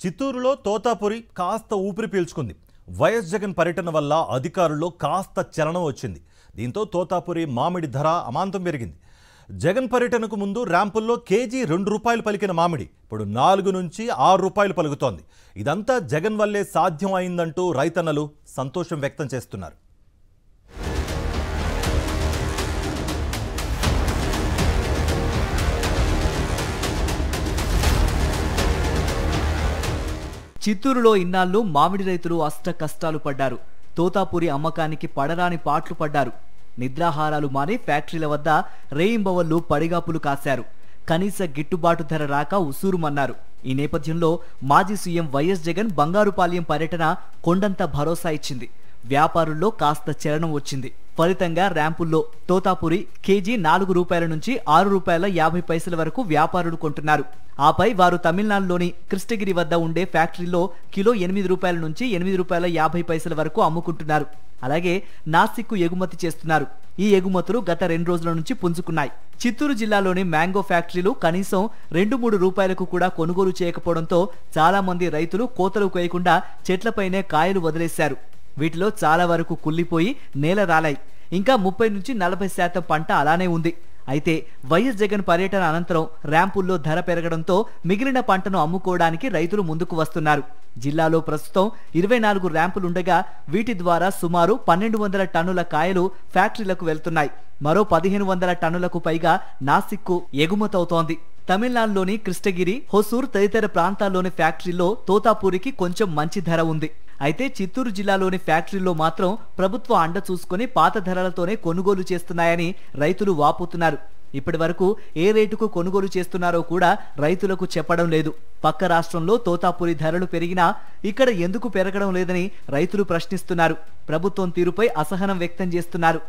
చిత్తూరులో తోతాపురి కాస్త ఊపిరి పీల్చుకుంది. వైఎస్ జగన్ పర్యటన వల్ల అధికారుల్లో కాస్త చలనం వచ్చింది. దీంతో తోతాపురి మామిడి ధర అమాంతం పెరిగింది. జగన్ పర్యటనకు ముందు ర్యాంపుల్లో కేజీ ₹2 పలికిన మామిడి ఇప్పుడు 4 నుంచి 6 రూపాయలు పలుకుతోంది. ఇదంతా జగన్ వల్లే సాధ్యం అయిందంటూ రైతన్నలు సంతోషం వ్యక్తం చేస్తున్నారు. చిత్తూరులో ఇన్నాళ్ళు మామిడి రైతులు అష్ట కష్టాలు పడ్డారు. తోతాపురి అమ్మకానికి పడరాని పాట్లు పడ్డారు. నిద్రాహారాలు మాని ఫ్యాక్టరీల వద్ద రేయింబవళ్లు పడిగాపులు కాశారు. కనీస గిట్టుబాటు ధర రాక ఉసూరుమన్నారు. ఈ నేపథ్యంలో మాజీ సీఎం వైఎస్ జగన్ బంగారుపాలెం పర్యటన కొండంత భరోసా ఇచ్చింది. వ్యాపారుల్లో కాస్త చలనం వచ్చింది. ఫలితంగా ర్యాంపుల్లో తోతాపురి కేజీ ₹4 నుంచి ₹6.50 వరకు వ్యాపారులు కొంటున్నారు. ఆపై వారు తమిళనాడులోని కృష్ణగిరి వద్ద ఉండే ఫ్యాక్టరీలో కిలో ₹8 నుంచి ₹8.50 వరకు అమ్ముకుంటున్నారు. అలాగే నాసిక్కు ఎగుమతి చేస్తున్నారు. ఈ ఎగుమతులు గత 2 రోజుల నుంచి పుంజుకున్నాయి. చిత్తూరు జిల్లాలోని మ్యాంగో ఫ్యాక్టరీలు కనీసం ₹2-3 కూడా కొనుగోలు చేయకపోవడంతో చాలా మంది రైతులు కోతలు కోయకుండా చెట్లపైనే కాయలు వదిలేశారు. వీటిలో చాలా వరకు కుళ్లిపోయి నేల రాలాయి. ఇంకా 30 నుంచి 40% పంట అలానే ఉంది. అయితే వైఎస్ జగన్ పర్యటన అనంతరం ర్యాంపుల్లో ధర పెరగడంతో మిగిలిన పంటను అమ్ముకోవడానికి రైతులు ముందుకు వస్తున్నారు. జిల్లాలో ప్రస్తుతం 24 ర్యాంపులుండగా వీటి ద్వారా సుమారు 1200 టన్నుల కాయలు ఫ్యాక్టరీలకు వెళ్తున్నాయి. మరో 1500 టన్నులకు పైగా నాసిక్కు ఎగుమతవుతోంది. తమిళనాడులోని కృష్ణగిరి, హొసూర్ తదితర ప్రాంతాల్లోని ఫ్యాక్టరీల్లో తోతాపూరికి కొంచెం మంచి ధర ఉంది. అయితే చిత్తూరు జిల్లాలోని ఫ్యాక్టరీల్లో మాత్రం ప్రభుత్వ అండ చూసుకుని పాత ధరలతోనే కొనుగోలు చేస్తున్నాయని రైతులు వాపోతున్నారు. ఇప్పటి వరకు ఏ రేటుకు కొనుగోలు చేస్తున్నారో కూడా రైతులకు చెప్పడం లేదు. పక్క రాష్ట్రంలో తోతాపురి ధరలు పెరిగినా ఇక్కడ ఎందుకు పెరగడం లేదని రైతులు ప్రశ్నిస్తున్నారు. ప్రభుత్వం తీరుపై అసహనం వ్యక్తం చేస్తున్నారు.